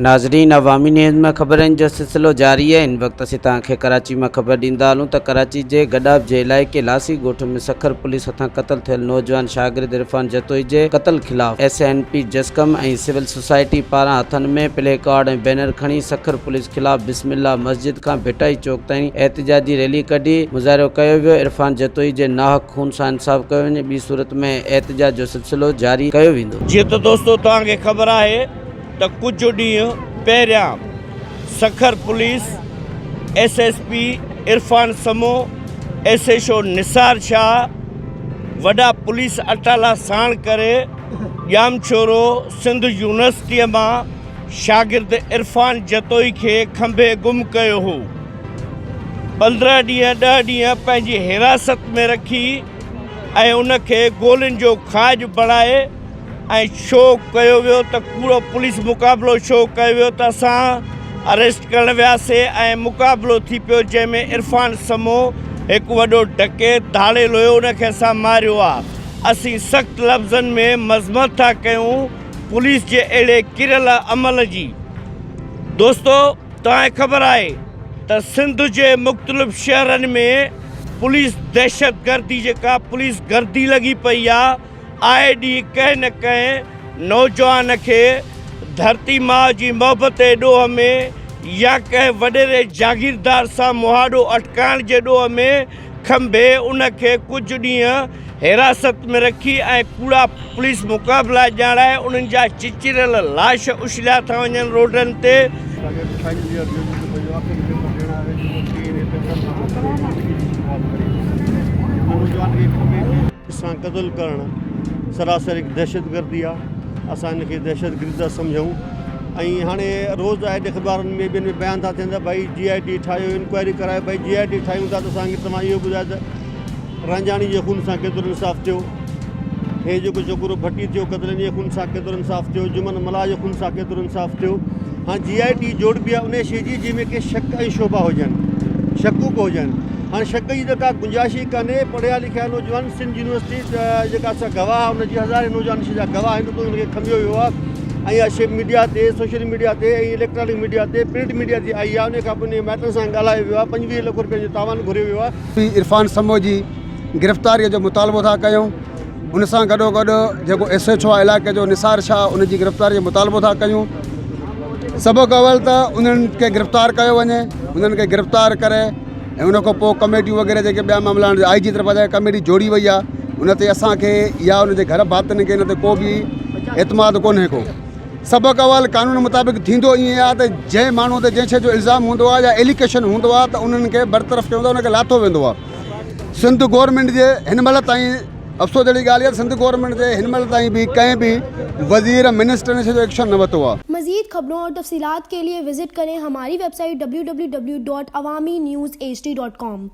नाज़रीन, अवामी न्यूज़ में ख़बरनि जो सिलसिलो जारी है। इन वक्त असीं तव्हांखे कराची में ख़बर ॾींदा हलूं त कराची जे गडाब जे इलाइक़े लासी ॻोठ में सखर पुलिस हथां क़तल थियल नौजवान शागिर्द इरफान जतोई जे क़तल ख़िलाफ़ SNP जस्कम ऐं सिविल सोसाइटी पारां हथनि में प्ले कार्ड ऐं बैनर खणी सखर पुलिस ख़िलाफ़ बिस्मिल्ला मस्जिद खां भिटाई चौक ताईं एहतिजाजी रैली कढी मुज़ाहिरो कयो वियो। इरफान जतोई जे नाहक खून सां इंसाफ़ कयो वञे, ॿी सूरत में एहतिजाज जो सिलसिलो जारी कयो वेंदो। जी तो दोस्तों, तव्हांखे ख़बर है तो कुछ ॾींहं पहिरियां सखर पुलिस SSP इरफान समो SHO निसार शाह वॾा पुलिस अटाला साण करे ॼामछोरो सिंध यूनिवर्सिटीअ मां शागिर्द इरफान जतोई खे खंभे गुम कयो हो। 15 ॾींहं 10 ॾींहं पंहिंजी हिरासत में रखी ऐं उनखे गोलियुनि जो खाज बणाए ऐं शो कयो वियो त पूरो पुलिस मुक़ाबिलो शो कयो वियो त असां अरेस्ट करणु वियासीं ऐं मुक़ाबिलो थी पियो, जंहिंमें इरफान समो हिकु वॾो डकैत धाड़ेल हुयो, उनखे असां मारियो आहे। असीं सख़्तु लफ़्ज़नि में मज़मत था कयूं पुलिस जे अहिड़े किरियल अमल जी। दोस्तो, तव्हांखे ख़बर आहे त सिंध जे मुख़्तलिफ़ शहरनि में पुलिस दहशतगर्दी जेका पुलिस गर्दी लॻी पई आहे। आए ॾींहुं कंहिं न कंहिं नौजवान खे धरती माउ जी मोहबत जे ॾोह में या कंहिं वॾेरे जागीरदार सां मुहाड़ो अटकाइण जे ॾोह में खंभे उनखे कुझु ॾींहं हिरासत में रखी ऐं कूड़ा पुलिस मुक़ाबिला ॼाणाए उन्हनि जा चिचिरियल लाश उछलिया था वञनि रोडनि ते। असां क़त्ल करणु सरासर हिकु दहशतगर्दी आहे। असां इनखे दहशतगर्दी था सम्झूं ऐं हाणे रोज़ आहे अख़बारनि में ॿियनि में बयान था थियनि त भाई GIT ठाहियो, इंक्वायरी करायो। भाई GIT ठाहियूं था त असांखे तव्हां इहो ॿुधायो त रांझाणी जे खून सां केतिरो इंसाफ़ थियो, हे जेको छोकिरो भट्टी थियो कतलनि जे खून सां केतिरो इंसाफ़ थियो, जुमन मला जे खून सां केतिरो इंसाफ़ थियो। हाँ, GIT जोड़बी आहे उन शइ जी जंहिंमें के शक ऐं शोभा हुजनि, शकूक हुजनि। हाँ, शक जी त का गुंजाइश ई कान्हे। पढ़िया लिखिया नौजवान सिंध यूनिवर्सिटी जेका असां गवाह उनजी हज़ारे नौजवान जा गवाह आहिनि, त उनखे खंभियो वियो आहे ऐं इहा शइ मीडिया ते, सोशल मीडिया ते ऐं इलेक्ट्रॉनिक मीडिया ते, प्रिंट मीडिया ते आई आहे। उन खां पोइ मैटर सां ॻाल्हायो वियो आहे। 25 लख रुपये जो तावान घुरियो वियो आहे। इरफान समो जी गिरफ़्तारीअ जो मुतालबो था कयूं। उन सां गॾोगॾु जेको SHO इलाइक़े जो निसार शाह उनजी गिरफ़्तारीअ जो मुतालबो था कयूं। सभु खां अवल त उन्हनि खे गिरफ़्तार कयो वञे, उन्हनि खे गिरफ़्तार करे ऐं उन खां पोइ कमेटियूं वग़ैरह जेके ॿिया मामला आहिनि IG तरफ़ जा कमेटी जोड़ी वई आहे। उन ते असांखे या उनजे घर भातियुनि खे इन ते को बि एतमाद कोन्हे को। सभु खां अवल कानून मुताबिक़ थींदो ईअं आहे त जंहिं माण्हू ते जंहिं शइ जो इल्ज़ाम हूंदो आहे या एलिगेशन हूंदो आहे त उन्हनि खे बरतरफ़ कयो वेंदो आहे, उनखे लाथो वेंदो आहे। सिंध गवर्नमेंट जे हिन महिल ताईं अफ़सोस जहिड़ी ॻाल्हि आहे, सिंध गवर्नमेंट जे हिन महिल ताईं बि कंहिं बि वज़ीर मिनिस्टर ने जो एक्शन न वरितो आहे। मज़ीद खबरों और तफसीलात के लिए विजिट करें हमारी वेबसाइट www.awamiNewsHD.com।